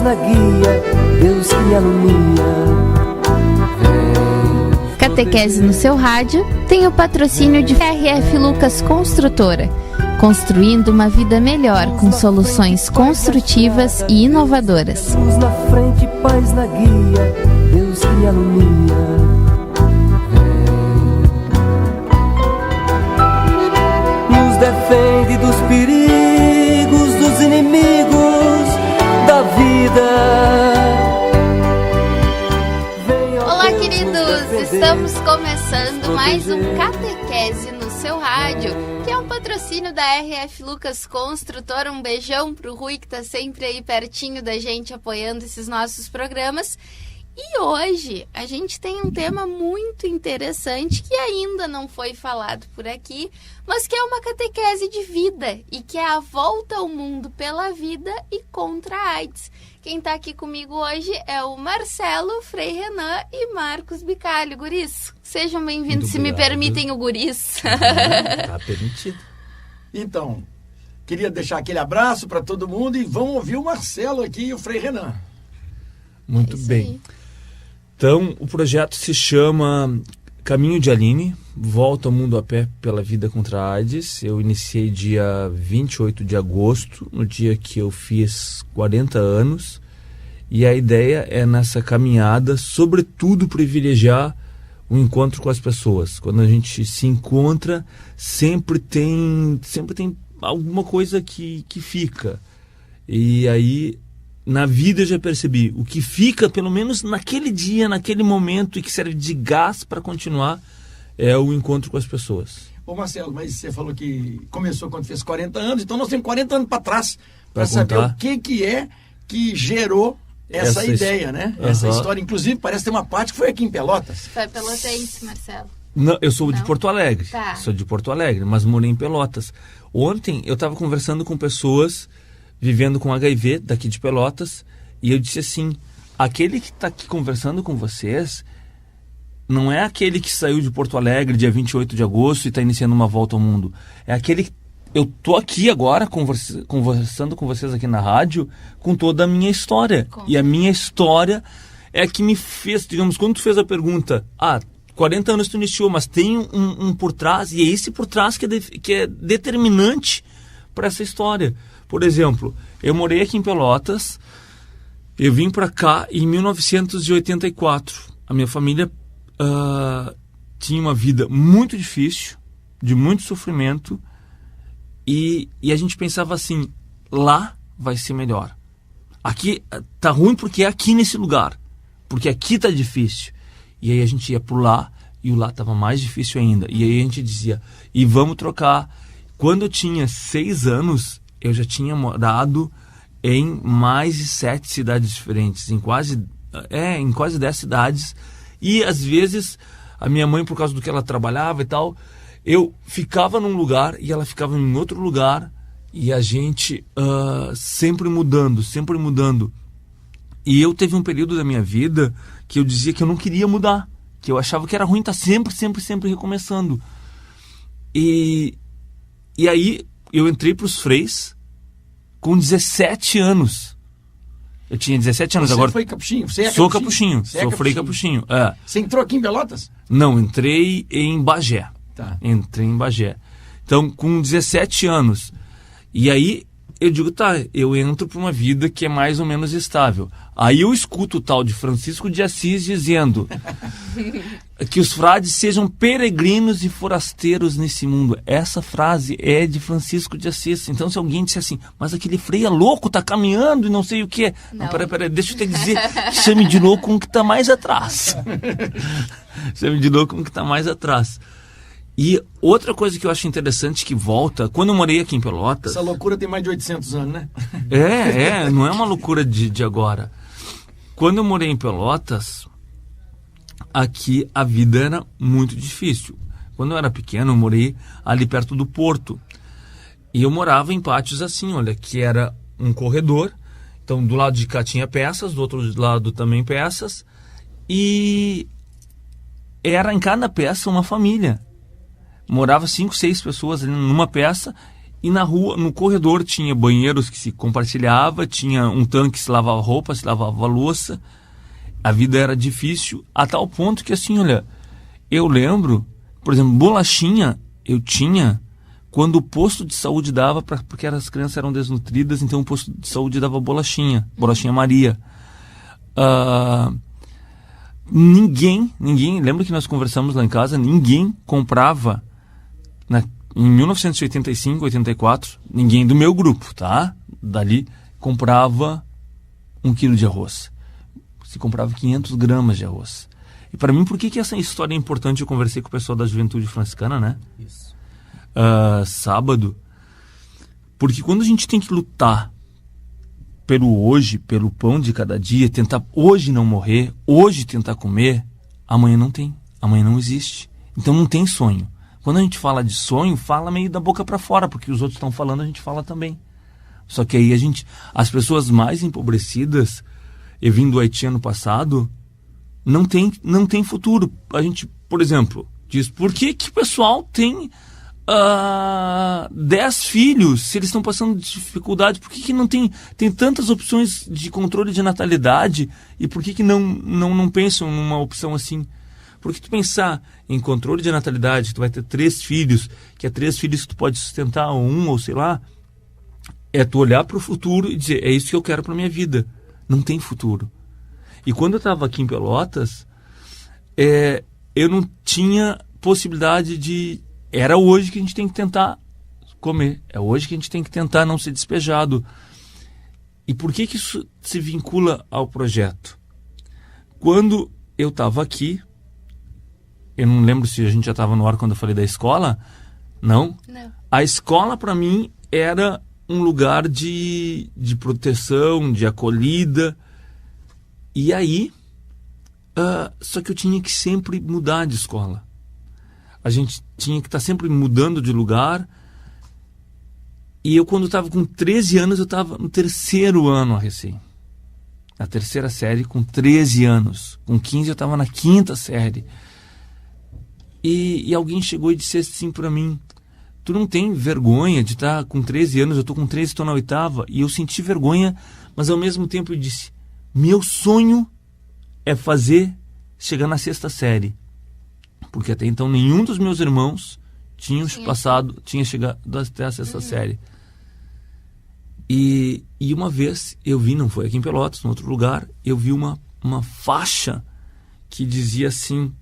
na guia, Deus que me alumia. Catequese no seu rádio tem o patrocínio de RF Lucas Construtora, construindo uma vida melhor com soluções construtivas e inovadoras. Luz na frente, paz na guia, Deus que me alumia. Nos defende dos perigos, dos inimigos da vida. Olá, queridos! Estamos começando mais um Catequese no seu rádio, que é um patrocínio da RF Lucas Construtora. Um beijão pro Rui, que tá sempre aí pertinho da gente, apoiando esses nossos programas. E hoje a gente tem um tema muito interessante que ainda não foi falado por aqui, mas que é uma catequese de vida e que é a volta ao mundo pela vida e contra a AIDS. Quem está aqui comigo hoje é o Marcelo, Frei Renan e Marcos Bicalho. Guris, sejam bem-vindos, se me permitem o guris. Tá permitido. Então, queria deixar aquele abraço para todo mundo e vamos ouvir o Marcelo aqui e o Frei Renan. Muito bem. Então, o projeto se chama Caminho de Aline, Volta ao Mundo a Pé pela Vida contra a AIDS. Eu iniciei dia 28 de agosto, no dia que eu fiz 40 anos. E a ideia é, nessa caminhada, sobretudo, privilegiar o encontro com as pessoas. Quando a gente se encontra, sempre tem alguma coisa que fica. E aí, na vida eu já percebi, o que fica, pelo menos naquele dia, naquele momento, e que serve de gás para continuar, é o encontro com as pessoas. Ô Marcelo, mas você falou que começou quando fez 40 anos, então nós temos 40 anos para trás, para saber o que é que gerou essa ideia, né? Essa história, inclusive, parece ter uma parte que foi aqui em Pelotas. Foi pelotense, Marcelo. Não, eu sou de Porto Alegre. Tá. Sou de Porto Alegre, mas morei em Pelotas. Ontem eu estava conversando com pessoas vivendo com HIV daqui de Pelotas, e eu disse assim: aquele que está aqui conversando com vocês não é aquele que saiu de Porto Alegre dia 28 de agosto e está iniciando uma volta ao mundo. É aquele que eu tô aqui agora conversando com vocês aqui na rádio com toda a minha história. E a minha história é que me fez, digamos, quando tu fez a pergunta, 40 anos tu iniciou, mas tem um por trás, e é esse por trás que é determinante para essa história. Por exemplo, eu morei aqui em Pelotas, eu vim para cá em 1984. A minha família tinha uma vida muito difícil, de muito sofrimento, e a gente pensava assim: lá vai ser melhor. Aqui tá ruim porque é aqui nesse lugar, porque aqui tá difícil. E aí a gente ia pro lá, e o lá tava mais difícil ainda. E aí a gente dizia: e vamos trocar. Quando eu tinha 6 anos, eu já tinha morado em mais de 7 cidades diferentes, em quase 10 cidades. E às vezes a minha mãe, por causa do que ela trabalhava e tal, eu ficava num lugar e ela ficava em outro lugar, e a gente sempre mudando. E eu teve um período da minha vida que eu dizia que eu não queria mudar, que eu achava que era ruim estar sempre recomeçando. E aí eu entrei para os freis com 17 anos. Eu tinha 17 anos. Você agora foi capuchinho? Você é sou capuchinho? Sou frei capuchinho. Você entrou aqui em Pelotas? Não, entrei em Bagé. Tá. Entrei em Bagé. Então, com 17 anos. E aí eu digo, eu entro para uma vida que é mais ou menos estável. Aí eu escuto o tal de Francisco de Assis dizendo que os frades sejam peregrinos e forasteiros nesse mundo. Essa frase é de Francisco de Assis. Então, se alguém disser assim, mas aquele frei é louco, tá caminhando e não sei o quê. Não, peraí, deixa eu te dizer, chame de louco um que tá mais atrás. Chame de louco um que tá mais atrás. E outra coisa que eu acho interessante que volta, quando eu morei aqui em Pelotas... Essa loucura tem mais de 800 anos, né? Não é uma loucura de agora. Quando eu morei em Pelotas, aqui a vida era muito difícil. Quando eu era pequeno, eu morei ali perto do Porto. E eu morava em pátios assim, olha, que era um corredor. Então, do lado de cá tinha peças, do outro lado também peças. E era em cada peça uma família. Morava 5, 6 pessoas ali numa peça, E na rua, no corredor, tinha banheiros que se compartilhava, tinha um tanque que se lavava roupa, se lavava louça. A vida era difícil, a tal ponto que, assim, olha, eu lembro, por exemplo, bolachinha eu tinha quando o posto de saúde dava, porque as crianças eram desnutridas, então o posto de saúde dava bolachinha Maria. Ninguém, lembra que nós conversamos lá em casa, ninguém comprava, em 1985, 84, ninguém do meu grupo, tá? Dali, comprava 1 quilo de arroz. Se comprava 500 gramas de arroz. E para mim, por que essa história é importante? Eu conversei com o pessoal da Juventude Franciscana, né? Isso. Sábado. Porque quando a gente tem que lutar pelo hoje, pelo pão de cada dia, tentar hoje não morrer, hoje tentar comer, amanhã não tem. Amanhã não existe. Então não tem sonho. Quando a gente fala de sonho, fala meio da boca para fora, porque os outros estão falando, a gente fala também. Só que aí as pessoas mais empobrecidas, eu vim do Haiti ano passado, não tem futuro. A gente, por exemplo, diz, por que o pessoal tem 10 filhos se eles estão passando dificuldade? Por que não tem tantas opções de controle de natalidade? E por que não pensam numa opção assim? Porque tu pensar em controle de natalidade, tu vai ter 3 filhos, que é 3 filhos que tu pode sustentar, ou sei lá, é tu olhar para o futuro e dizer, é isso que eu quero para minha vida. Não tem futuro. E quando eu estava aqui em Pelotas, eu não tinha possibilidade de... Era hoje que a gente tem que tentar comer. É hoje que a gente tem que tentar não ser despejado. E por que isso se vincula ao projeto? Quando eu estava aqui, eu não lembro se a gente já estava no ar quando eu falei da escola. Não. A escola, para mim, era um lugar de proteção, de acolhida. E aí, só que eu tinha que sempre mudar de escola. A gente tinha que estar sempre mudando de lugar. E eu, quando estava com 13 anos, eu estava no 3º ano a recém. Na 3ª série, com 13 anos. Com 15, eu estava na 5ª série. E alguém chegou e disse assim para mim, tu não tem vergonha de estar com 13 anos, eu estou com 13, estou na 8ª. E eu senti vergonha, mas ao mesmo tempo eu disse, meu sonho é chegar na 6ª série. Porque até então nenhum dos meus irmãos tinha chegado até a 6ª série. E uma vez eu vi, não foi aqui em Pelotas, em outro lugar, eu vi uma faixa que dizia assim,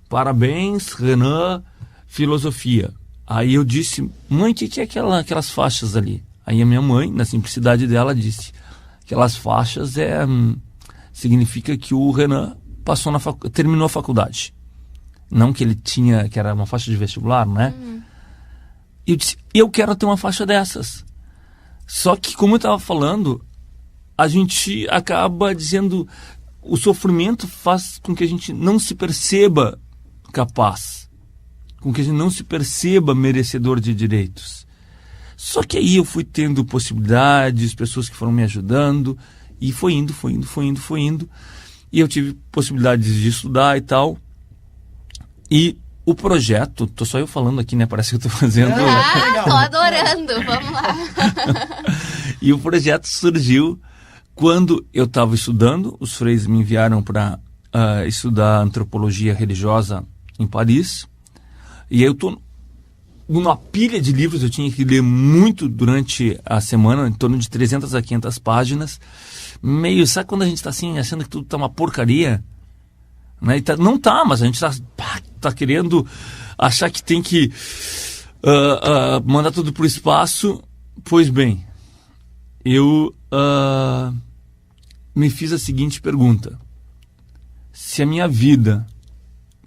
parabéns, Renan, filosofia. Aí eu disse, mãe, o que é aquelas faixas ali? Aí a minha mãe, na simplicidade dela, disse, aquelas faixas significa que o Renan terminou a faculdade. Não que que era uma faixa de vestibular, né? E eu disse, eu quero ter uma faixa dessas. Só que, como eu estava falando, a gente acaba dizendo, o sofrimento faz com que a gente não se perceba capaz, com que a gente não se perceba merecedor de direitos. Só que aí eu fui tendo possibilidades, pessoas que foram me ajudando, e foi indo. E eu tive possibilidades de estudar e tal. E o projeto, tô só eu falando aqui, né? Parece que eu tô fazendo... Tô adorando, vamos lá. E o projeto surgiu quando eu estava estudando, os freios me enviaram para estudar antropologia religiosa em Paris. E aí eu tô numa pilha de livros, eu tinha que ler muito durante a semana, em torno de 300 a 500 páginas. Meio, sabe quando a gente está assim, achando que tudo tá uma porcaria? Né? E não tá, mas a gente tá querendo achar que tem que mandar tudo pro espaço. Pois bem, eu me fiz a seguinte pergunta. Se a minha vida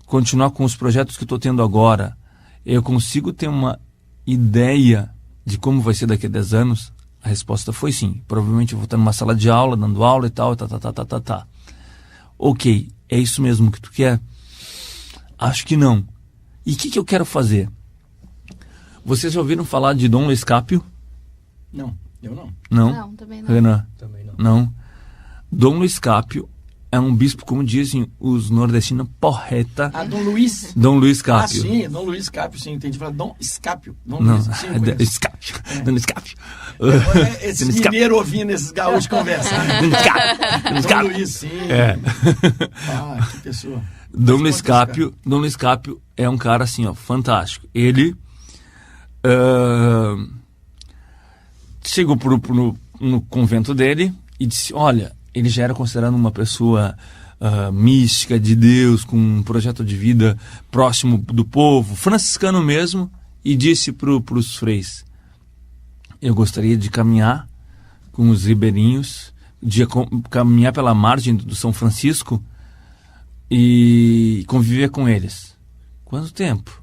continuar com os projetos que eu estou tendo agora, eu consigo ter uma ideia de como vai ser daqui a 10 anos? A resposta foi sim. Provavelmente eu vou estar numa sala de aula, dando aula e tal, tá. Ok, é isso mesmo que tu quer? Acho que não. E o que eu quero fazer? Vocês já ouviram falar de Dom Luiz Capio? Não, eu não. Não? Não, também não. Renan? Também não. Não. Dom Luiz Capio é um bispo, como dizem os nordestinos, porreta. Dom Luiz. Dom Luiz Cápio. Sim, Dom Luiz Cápio, sim. Entendi falar Dom Escápio. Dom Escápio. Dom Escápio. Esse mineiro ouvindo esses gaúchos conversar. Dom Luiz, sim. Que pessoa. Dom Luiz Cápio é um cara assim, ó, fantástico. Ele chegou no convento dele e disse, olha, ele já era considerado uma pessoa mística de Deus, com um projeto de vida próximo do povo, franciscano mesmo, e disse para os freis, eu gostaria de caminhar com os ribeirinhos, de caminhar pela margem do São Francisco e conviver com eles. Quanto tempo?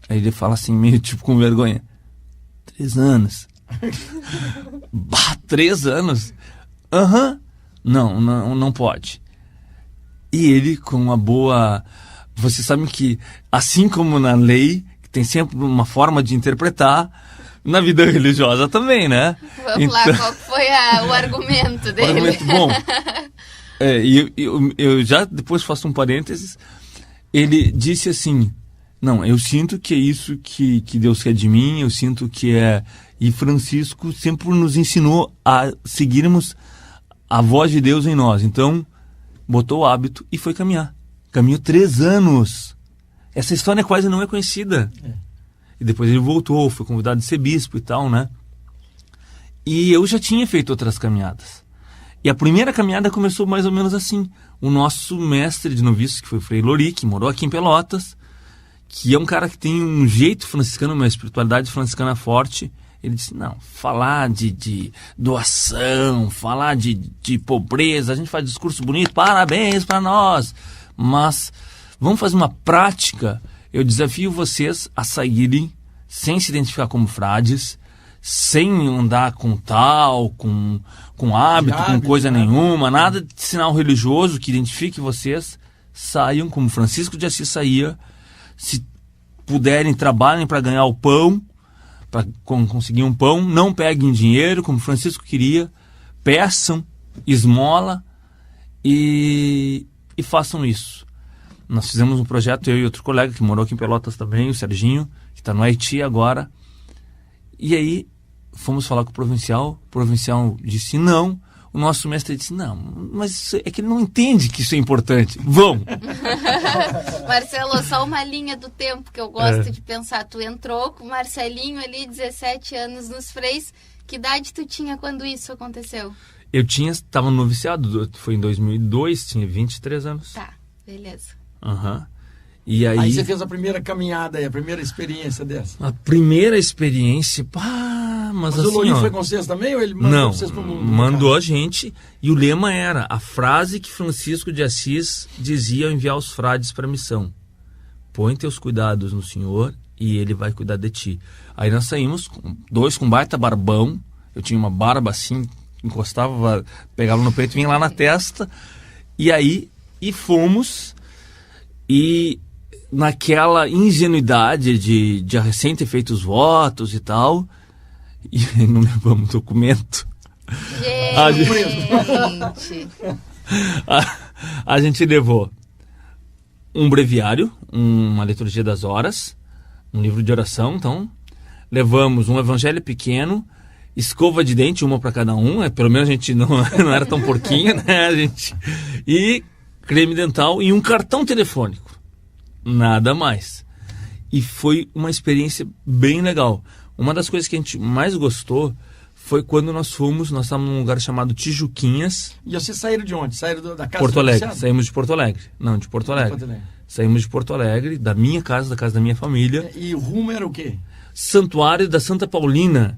Aí ele fala assim, meio tipo com vergonha, 3 anos. 3 anos? Não pode. E ele, com uma boa... Você sabe que, assim como na lei, que tem sempre uma forma de interpretar, na vida religiosa também, né? Vamos lá, qual foi o argumento dele? O argumento bom. Eu já depois faço um parênteses. Ele disse assim, não, eu sinto que é isso que Deus quer de mim, eu sinto que é... E Francisco sempre nos ensinou a seguirmos a voz de Deus em nós. Então, botou o hábito e foi caminhar. Caminhou 3 anos. Essa história quase não é conhecida. E depois ele voltou, foi convidado de ser bispo e tal, né? E eu já tinha feito outras caminhadas. E a primeira caminhada começou mais ou menos assim. O nosso mestre de noviços, que foi o Frei Lori, que morou aqui em Pelotas, que é um cara que tem um jeito franciscano, uma espiritualidade franciscana forte. Ele disse, não, falar de doação, falar de pobreza, a gente faz discurso bonito, parabéns para nós, mas vamos fazer uma prática. Eu desafio vocês a saírem sem se identificar como frades, sem andar com hábito, com coisa nenhuma, nada de sinal religioso que identifique vocês. Saiam como Francisco de Assis saía, se puderem, trabalhem para ganhar o pão, para conseguir um pão, não peguem dinheiro, como Francisco queria, peçam esmola e façam isso. Nós fizemos um projeto, eu e outro colega que morou aqui em Pelotas também, o Serginho, que está no Haiti agora, e aí fomos falar com o provincial disse não, o nosso mestre disse não, mas é que ele não entende que isso é importante, vão! Marcelo, só uma linha do tempo que eu gosto de pensar. Tu entrou com o Marcelinho ali, 17 anos nos freis. Que idade tu tinha quando isso aconteceu? Eu estava no noviciado, foi em 2002, tinha 23 anos. Tá, beleza. E aí você fez a primeira caminhada, a primeira experiência dessa? A primeira experiência, mas assim, o Lori foi com vocês também ou ele mandou vocês pro mundo? Mandou a gente, e o lema era a frase que Francisco de Assis dizia ao enviar os frades para a missão: põe teus cuidados no Senhor e Ele vai cuidar de ti. Aí nós saímos, 2 com baita barbão, eu tinha uma barba assim, encostava, pegava no peito, vinha lá na testa, e fomos, e naquela ingenuidade de recém ter feito os votos e tal, e não levamos documento. A gente levou um breviário, uma liturgia das horas, um livro de oração, então levamos um evangelho pequeno, escova de dente, uma para cada um, pelo menos a gente não era tão porquinho, né, e creme dental e um cartão telefônico, nada mais. E foi uma experiência bem legal. Uma das coisas que a gente mais gostou foi quando nós estávamos num lugar chamado Tijuquinhas. E vocês saíram de onde? Saíram da casa Porto Alegre. Saímos de Porto Alegre. Não, de Porto Alegre. Saímos de Porto Alegre, da minha casa, da casa da minha família. E o rumo era o quê? Santuário da Santa Paulina,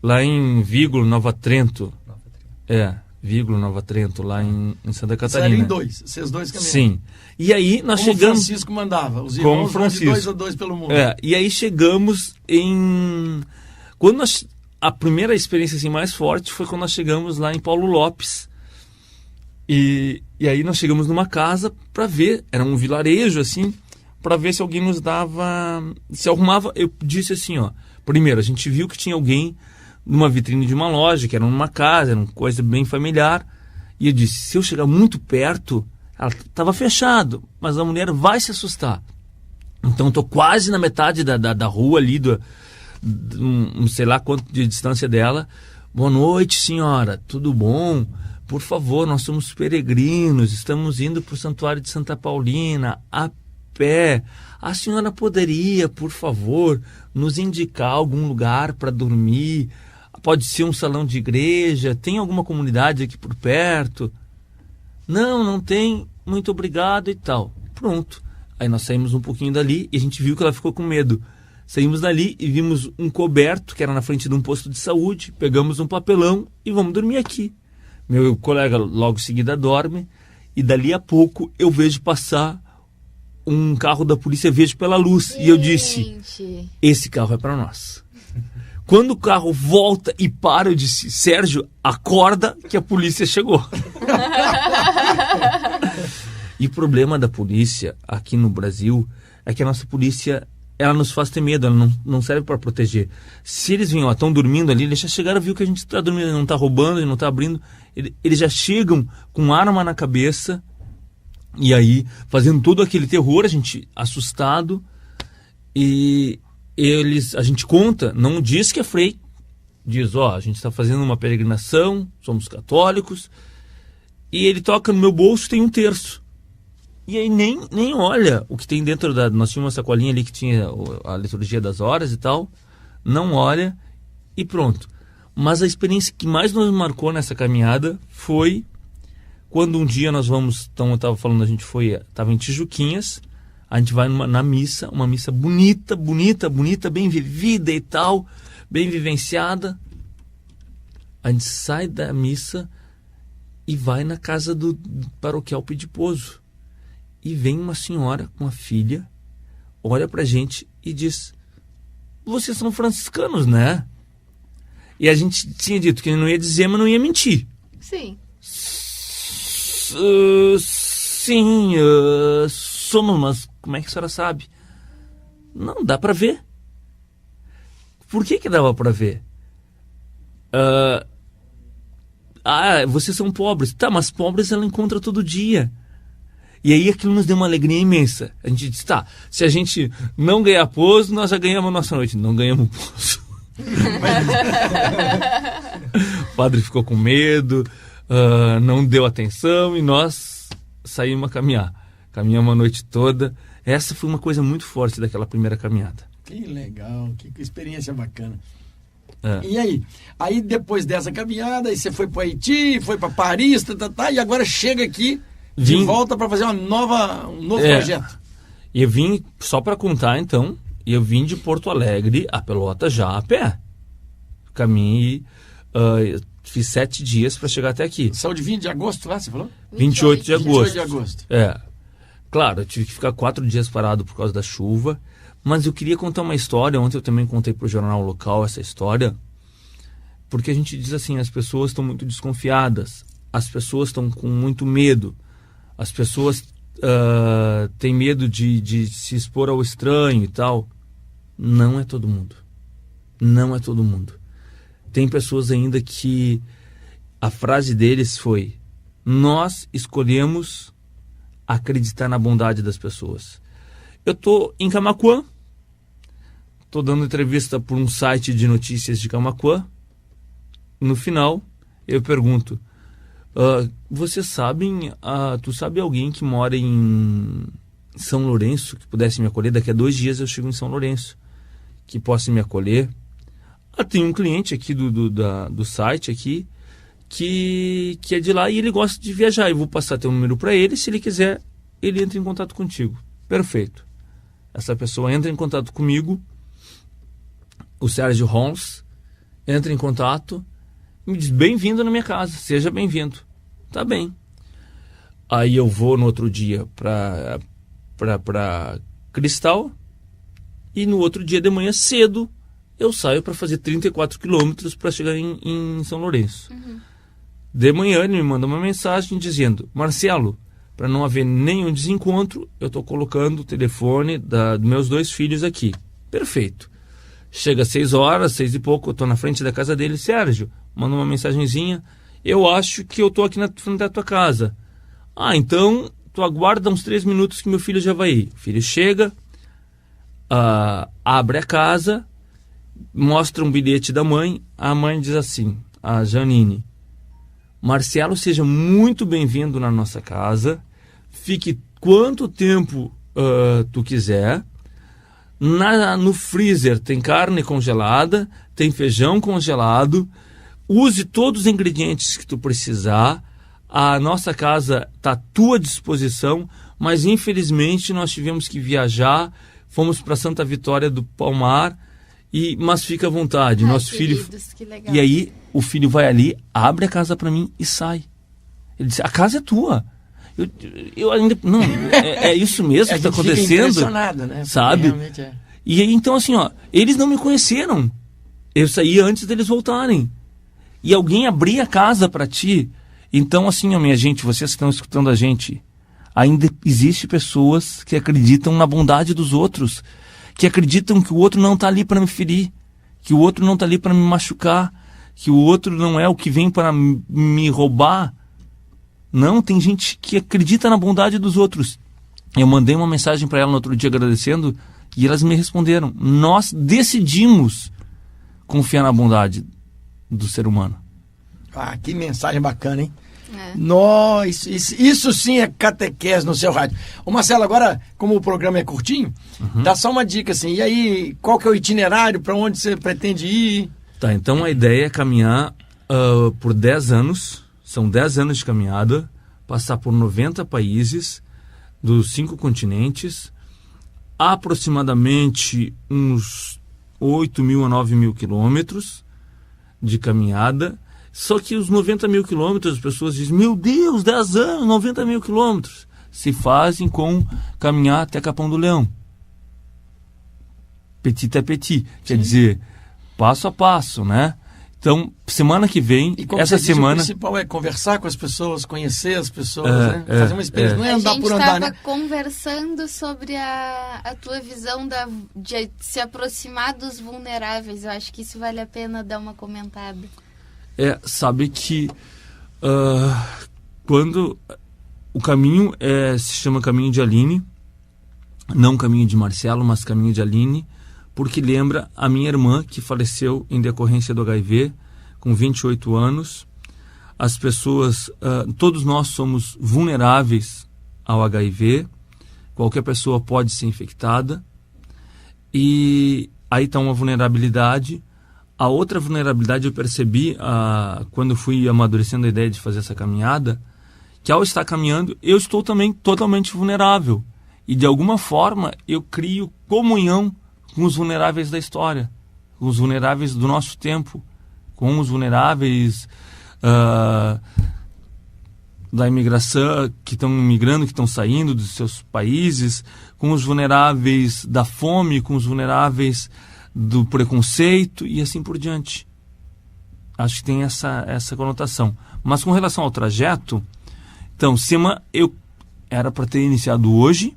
lá em Vígulo, Nova Trento. Vígulo, Nova Trento, lá em Santa Catarina. Saíram em 2, vocês 2 caminhando. Sim. E aí nós chegamos... Como Francisco mandava, os irmãos vão de 2 a 2 pelo mundo. E aí chegamos quando a primeira experiência assim, mais forte foi quando nós chegamos lá em Paulo Lopes. E aí nós chegamos numa casa para ver, era um vilarejo assim, para ver se alguém nos dava, se arrumava. Eu disse assim, primeiro, a gente viu que tinha alguém numa vitrine de uma loja, que era numa casa, era uma coisa bem familiar, E eu disse, se eu chegar muito perto, ela estava fechado, mas a mulher vai se assustar. Então eu tô quase na metade da rua ali, sei lá quanto de distância dela. Boa noite, senhora, tudo bom? Por favor, nós somos peregrinos, estamos indo para o Santuário de Santa Paulina, a pé. A senhora poderia, por favor, nos indicar algum lugar para dormir? Pode ser um salão de igreja, tem alguma comunidade aqui por perto? Não tem, muito obrigado e tal. Pronto. Aí nós saímos um pouquinho dali e a gente viu que ela ficou com medo. Saímos dali e vimos um coberto que era na frente de um posto de saúde, pegamos um papelão e vamos dormir aqui. Meu colega logo em seguida dorme e dali a pouco eu vejo passar um carro da polícia, vejo pela luz. Gente. E eu disse, esse carro é para nós. Quando o carro volta e para, eu disse, Sérgio, acorda que a polícia chegou. E o problema da polícia aqui no Brasil é que a nossa polícia, ela nos faz ter medo, ela não serve para proteger. Se eles vêm, estão dormindo ali, eles já chegaram, viu que a gente está dormindo, não está roubando, não está abrindo, eles já chegam com arma na cabeça e aí fazendo todo aquele terror, a gente assustado, e a gente conta, não diz que é freio, diz, a gente está fazendo uma peregrinação, somos católicos, e ele toca no meu bolso, tem 1/3. E aí nem olha o que tem dentro nós tínhamos uma sacolinha ali que tinha a liturgia das horas e tal, não olha e pronto. Mas a experiência que mais nos marcou nessa caminhada foi quando um dia nós vamos, então eu estava falando, estava em Tijuquinhas, a gente vai na missa, uma missa bonita, bem vivida e tal, bem vivenciada. A gente sai da missa e vai na casa do paroquial pedir pouso. E vem uma senhora com a filha, olha pra gente e diz, vocês são franciscanos, né? E a gente tinha dito que não ia dizer, mas não ia mentir. Sim. Sim, somos, mas como é que a senhora sabe? Não, dá pra ver. Por que dava pra ver? Vocês são pobres. Tá, mas pobres ela encontra todo dia. E aí aquilo nos deu uma alegria imensa. A gente disse, tá, se a gente não ganhar pouso, nós já ganhamos a nossa noite. Não ganhamos pouso. O padre ficou com medo, não deu atenção e nós saímos a caminhar. Caminhamos a noite toda. Essa foi uma coisa muito forte daquela primeira caminhada. Que legal, que experiência bacana. E aí? Aí depois dessa caminhada, aí você foi para Haiti, foi para Paris, e agora chega aqui de volta para fazer um novo projeto. E eu vim, só para contar então, eu vim de Porto Alegre a Pelotas já a pé. Caminhei, fiz 7 dias para chegar até aqui. Saiu de 20 de agosto lá, você falou? 28 de agosto. 28 de agosto. Claro, eu tive que ficar 4 dias parado por causa da chuva, mas eu queria contar uma história. Ontem eu também contei para o jornal local essa história, porque a gente diz assim, as pessoas estão muito desconfiadas, as pessoas estão com muito medo, as pessoas têm medo de se expor ao estranho e tal. Não é todo mundo. Não é todo mundo. Tem pessoas ainda que a frase deles foi: nós escolhemos acreditar na bondade das pessoas. Eu estou em Camaquã, estou dando entrevista por um site de notícias de Camaquã. No final, eu pergunto, vocês sabem, tu sabe alguém que mora em São Lourenço, que pudesse me acolher? Daqui a 2 dias eu chego em São Lourenço, que possa me acolher. Tem um cliente aqui do site aqui, que é de lá e ele gosta de viajar. Eu vou passar teu número para ele, se ele quiser, ele entra em contato contigo. Perfeito. Essa pessoa entra em contato comigo, o Sérgio Holmes entra em contato, me diz: bem-vindo na minha casa, seja bem-vindo. Tá bem. Aí eu vou no outro dia para Cristal e no outro dia de manhã cedo eu saio para fazer 34 quilômetros para chegar em São Lourenço. Uhum. De manhã ele me manda uma mensagem dizendo: Marcelo, para não haver nenhum desencontro, eu estou colocando o telefone dos meus 2 filhos aqui. Perfeito. Chega às 6 horas, 6 e pouco, eu estou na frente da casa dele. Sérgio, manda uma mensagenzinha. eu acho que eu tô aqui na frente da tua casa. Ah, então tu aguarda uns 3 minutos que meu filho já vai ir. O filho chega, abre a casa, mostra um bilhete da mãe. A mãe diz assim, a Janine: Marcelo, seja muito bem-vindo na nossa casa. Fique quanto tempo tu quiser. No freezer tem carne congelada, tem feijão congelado. Use todos os ingredientes que tu precisar. A nossa casa está à tua disposição, mas infelizmente nós tivemos que viajar. Fomos para Santa Vitória do Palmar, mas fica à vontade. Nosso filho. Que legal. E aí o filho vai ali, abre a casa para mim e sai. Ele diz: a casa é tua. Eu ainda não, é isso mesmo que está acontecendo. Fica impressionado, né? Sabe? Realmente é. E aí, então assim, eles não me conheceram. Eu saí antes deles voltarem. E alguém abria a casa para ti. Então assim, minha gente, vocês que estão escutando a gente, ainda existe pessoas que acreditam na bondade dos outros, que acreditam que o outro não está ali para me ferir, que o outro não está ali para me machucar, que o outro não é o que vem para me roubar. Não, tem gente que acredita na bondade dos outros. Eu mandei uma mensagem para ela no outro dia agradecendo e elas me responderam: nós decidimos confiar na bondade do ser humano. Ah, que mensagem bacana, hein? Nossa, isso sim é catequese no seu rádio. Ô Marcelo, agora, como o programa é curtinho, dá só uma dica assim. E aí, qual que é o itinerário? Para onde você pretende ir? Tá, então a ideia é caminhar por 10 anos. São 10 anos de caminhada, passar por 90 países dos 5 continentes, aproximadamente uns 8 mil a 9 mil quilômetros de caminhada. Só que os 90 mil quilômetros, as pessoas dizem: meu Deus, 10 anos, 90 mil quilômetros. Se fazem com caminhar até Capão do Leão. Petit a petit, quer dizer, passo a passo, né? Então, semana que vem, essa semana... O principal é conversar com as pessoas, conhecer as pessoas, né? Fazer uma experiência, não é andar por andar, né? A gente estava conversando sobre a tua visão de se aproximar dos vulneráveis. Eu acho que isso vale a pena dar uma comentada. Sabe que quando o caminho se chama Caminho de Aline, não Caminho de Marcelo, mas Caminho de Aline, porque lembra a minha irmã que faleceu em decorrência do HIV com 28 anos. As pessoas, todos nós somos vulneráveis ao HIV, qualquer pessoa pode ser infectada, e aí está uma vulnerabilidade. A outra vulnerabilidade eu percebi quando fui amadurecendo a ideia de fazer essa caminhada, que ao estar caminhando eu estou também totalmente vulnerável, e de alguma forma eu crio comunhão com os vulneráveis da história, com os vulneráveis do nosso tempo, com os vulneráveis da imigração, que estão imigrando, que estão saindo dos seus países, com os vulneráveis da fome, com os vulneráveis do preconceito e assim por diante. Acho que tem essa conotação. Mas com relação ao trajeto, então, eu era para ter iniciado hoje,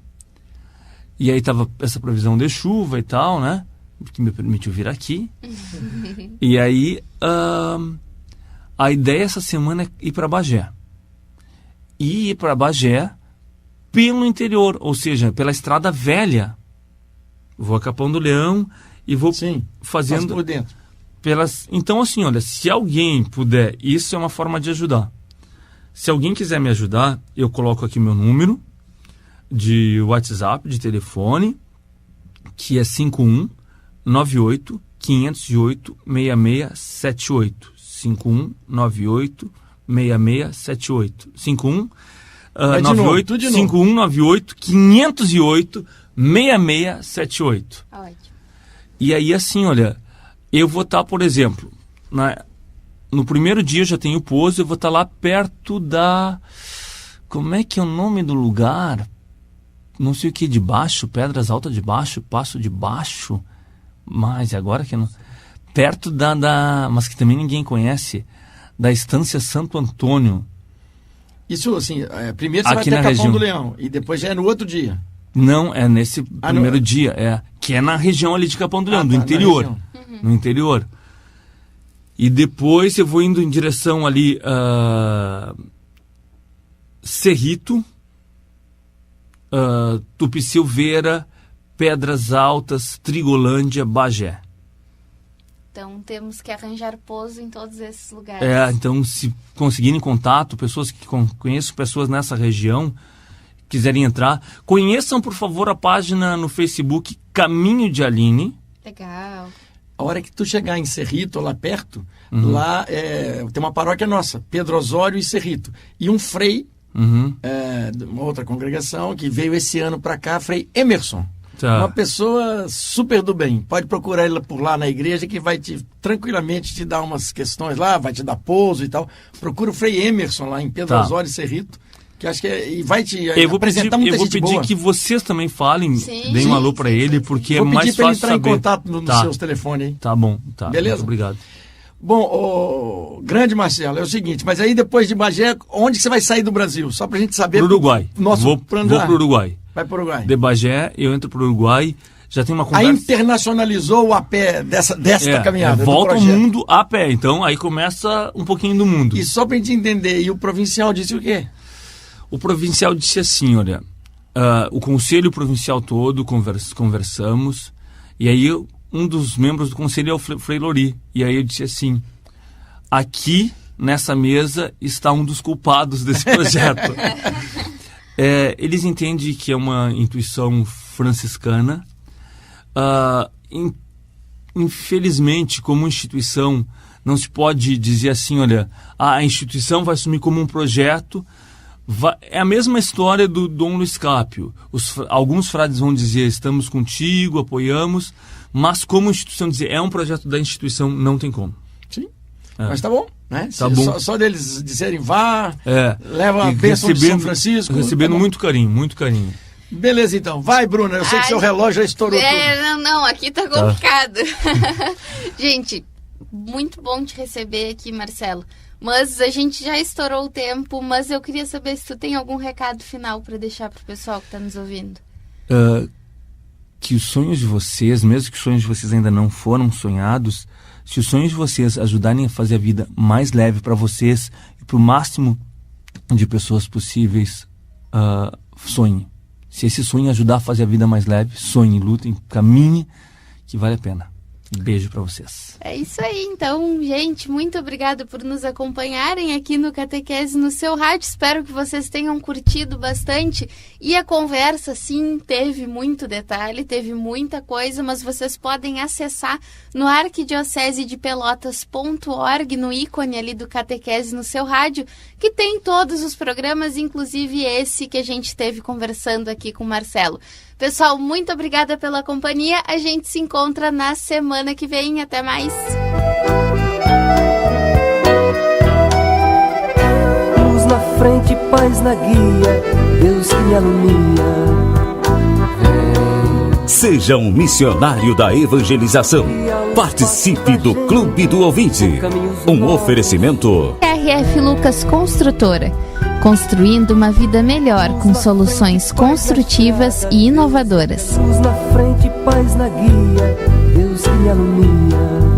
e aí estava essa previsão de chuva e tal, né? Que me permitiu vir aqui. E aí, a ideia essa semana é ir para Bagé. E ir para Bagé pelo interior, ou seja, pela estrada velha. Vou a Capão do Leão e vou fazendo por dentro. Então, assim, olha, se alguém puder, isso é uma forma de ajudar. Se alguém quiser me ajudar, eu coloco aqui meu número de WhatsApp, de telefone, que é 5198 508 6678. 5198 6678. 5198 508 6678. Ótimo. E aí, assim, olha, eu vou estar, por exemplo, no primeiro dia eu já tenho pouso, eu vou estar lá perto da... Como é que é o nome do lugar? Não sei o que, de baixo, Pedras Altas de Baixo, Passo de Baixo, mas agora que não... Perto mas que também ninguém conhece, da Estância Santo Antônio. Isso, assim, primeiro você vai até Capão do Leão, e depois já é no outro dia. Não, é nesse primeiro dia, que é na região ali de Capão do Leão, do interior. No interior. E depois eu vou indo em direção ali Cerrito, Tupi Silveira, Pedras Altas, Trigolândia, Bagé. Então temos que arranjar pouso em todos esses lugares. Então se conseguirem contato, pessoas que conheçam pessoas nessa região, quiserem entrar, conheçam por favor a página no Facebook Caminho de Aline. Legal. A hora que tu chegar em Cerrito, lá perto, lá tem uma paróquia nossa, Pedro Osório e Cerrito. E um frei, uma outra congregação, que veio esse ano para cá, Frei Emerson. Tá. Uma pessoa super do bem. Pode procurar ele por lá na igreja, que vai tranquilamente te dar umas questões lá, vai te dar pouso e tal. Procura o Frei Emerson lá em Pedro Osório e Cerrito, que acho que e vai te apresentar muita gente boa. Eu vou pedir que vocês também falem, deem um alô para ele, porque vou é mais fácil ele entrar saber. Em contato nos seus telefones aí. Tá bom, tá. Beleza? Muito obrigado. Bom, grande Marcelo, é o seguinte, mas aí depois de Bagé, onde que você vai sair do Brasil? Só pra gente saber. Pro Uruguai. Vou pro Uruguai. Vai pro Uruguai. De Bagé, eu entro pro Uruguai. Já tem uma conversa. Aí internacionalizou a pé desta caminhada. Volta ao mundo a pé. Então aí começa um pouquinho do mundo. E só pra gente entender, e o provincial disse o quê? O provincial disse assim, olha, o conselho provincial todo conversamos, e aí um dos membros do conselho é o Frei Lori. E aí eu disse assim, aqui nessa mesa está um dos culpados desse projeto. Eles entendem que é uma intuição franciscana. Infelizmente, como instituição, não se pode dizer assim, olha, a instituição vai assumir como um projeto. É a mesma história do Dom Luiz Cápio. Alguns frades vão dizer, estamos contigo, apoiamos, mas como instituição dizer, é um projeto da instituição, não tem como. Sim, mas tá bom, né? Tá bom. Só deles disserem vá, leva a bênção de São Francisco. Recebendo tá muito carinho, muito carinho. Beleza, então. Vai, Bruna, eu sei que seu relógio já estourou tudo. Não, aqui tá complicado. Gente, muito bom te receber aqui, Marcelo. Mas a gente já estourou o tempo, mas eu queria saber se tu tem algum recado final para deixar pro pessoal que tá nos ouvindo. Que os sonhos de vocês, mesmo que os sonhos de vocês ainda não foram sonhados, se os sonhos de vocês ajudarem a fazer a vida mais leve para vocês e para o máximo de pessoas possíveis, sonhem. Se esse sonho ajudar a fazer a vida mais leve, sonhem, lutem, caminhem, que vale a pena. Um beijo para vocês. É isso aí, então, gente, muito obrigada por nos acompanharem aqui no Catequese no seu rádio. Espero que vocês tenham curtido bastante. E a conversa, sim, teve muito detalhe, teve muita coisa, mas vocês podem acessar no arquidiocesedepelotas.org, no ícone ali do Catequese no seu rádio, que tem todos os programas, inclusive esse que a gente esteve conversando aqui com o Marcelo. Pessoal, muito obrigada pela companhia. A gente se encontra na semana que vem. Até mais. Luz na frente, paz na guia, Deus que me alumia. Seja um missionário da evangelização. Participe do Clube do Ouvinte. Um oferecimento RF Lucas Construtora. Construindo uma vida melhor com soluções construtivas e inovadoras. Luz na frente, paz na guia, Deus que me alumia.